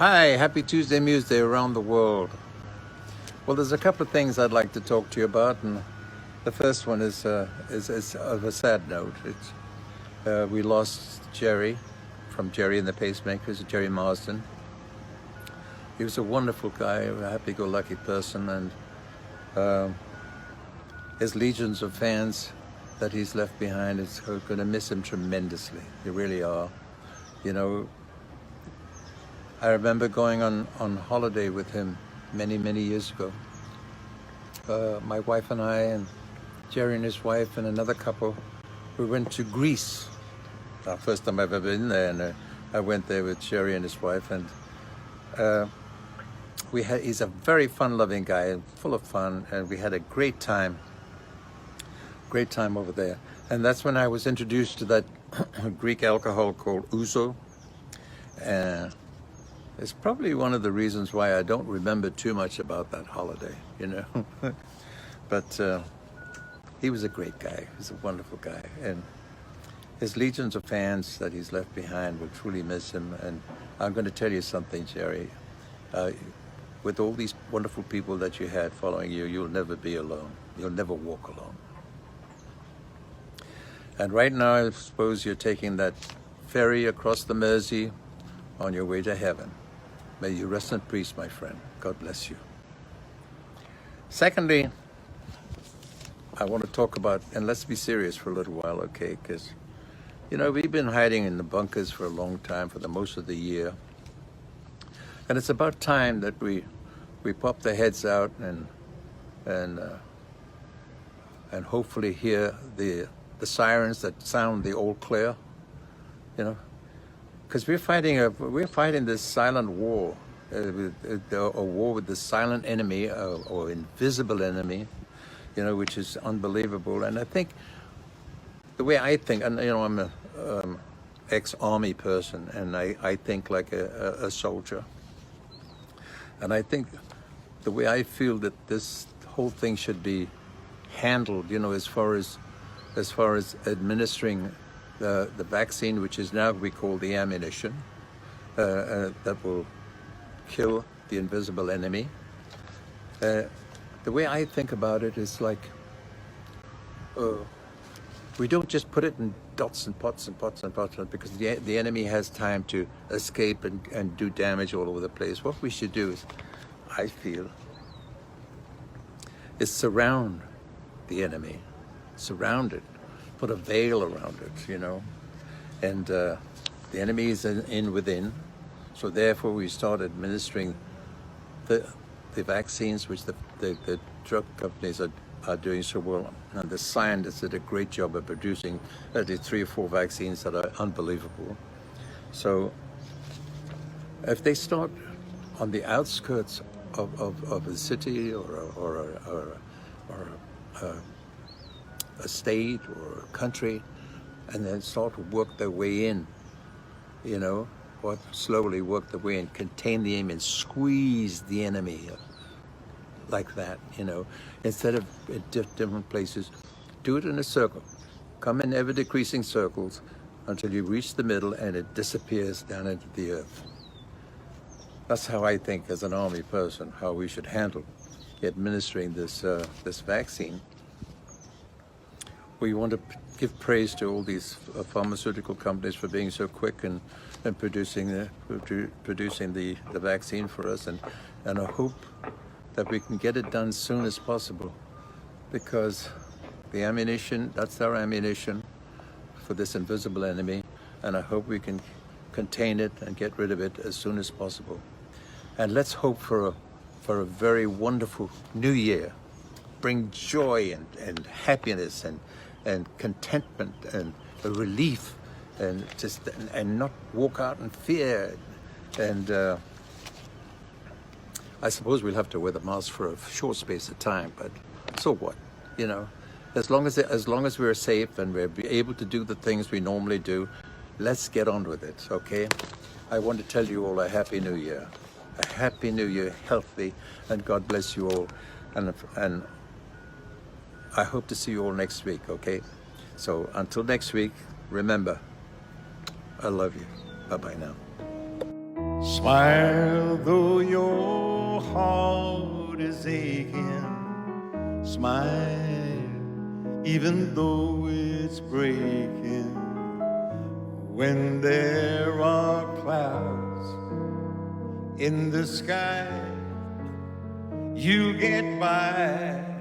Hi, happy Tuesday Museday around the world. Well, there's a couple of things I'd like to talk to you about, and the first one is of a sad note. We lost Gerry from Gerry and the Pacemakers, Gerry Marsden. He was a wonderful guy, a happy-go-lucky person, and his legions of fans that he's left behind is going to miss him tremendously. They really are. You know, I remember going on holiday with him many years ago. My wife and I and Gerry and his wife and another couple, we went to Greece. First time I've ever been there, and I went there with Gerry and his wife, and he's a very fun-loving guy, full of fun, and we had a great time over there. And that's when I was introduced to that Greek alcohol called ouzo. It's probably one of the reasons why I don't remember too much about that holiday, you know. But he was a great guy. He was a wonderful guy. And his legions of fans that he's left behind will truly miss him. And I'm going to tell you something, Gerry. With all these wonderful people that you had following you, you'll never be alone. You'll never walk alone. And right now, I suppose you're taking that ferry across the Mersey on your way to heaven. May you rest in peace, my friend. God bless you. Secondly, I want to talk about, and let's be serious for a little while, okay? Because, you know, we've been hiding in the bunkers for a long time, for the most of the year. And it's about time that we pop the heads out and hopefully hear the sirens that sound the all clear, you know? Because we're fighting this silent war, a war with the silent enemy or invisible enemy, you know, which is unbelievable. And I think the way I think, and you know, I'm a ex-army person, and I think like a soldier. And I think the way I feel that this whole thing should be handled, you know, as far as administering the vaccine, which is now we call the ammunition, that will kill the invisible enemy. The way I think about it is like, we don't just put it in dots and pots and pots and pots, because the enemy has time to escape and do damage all over the place. What we should do is, I feel, is surround the enemy, surround it. Put a veil around it, you know, and the enemy is within. So therefore, we start administering the vaccines, which the drug companies are doing so well, and the scientists did a great job of producing at least 3 or 4 vaccines that are unbelievable. So if they start on the outskirts of a city or a state or a country, and then start to work their way in, you know, or slowly work their way in, contain the enemy and squeeze the enemy like that, you know, instead of at different places. Do it in a circle. Come in ever decreasing circles until you reach the middle and it disappears down into the earth. That's how I think, as an army person, how we should handle administering this vaccine. We want to give praise to all these pharmaceutical companies for being so quick and producing the vaccine for us, and I hope that we can get it done soon as possible, because the ammunition, that's our ammunition for this invisible enemy, and I hope we can contain it and get rid of it as soon as possible. And let's hope for a very wonderful new year. Bring joy and happiness and contentment and a relief, and just and not walk out in fear. And I suppose we'll have to wear the mask for a short space of time, but so what, you know? As long as we're safe and we're able to do the things we normally do, let's get on with it, okay? I want to tell you all a happy new year. A happy new year, healthy, and God bless you all. And I hope to see you all next week, okay? So until next week, remember, I love you. Bye-bye now. Smile though your heart is aching. Smile even though it's breaking. When there are clouds in the sky, you get by.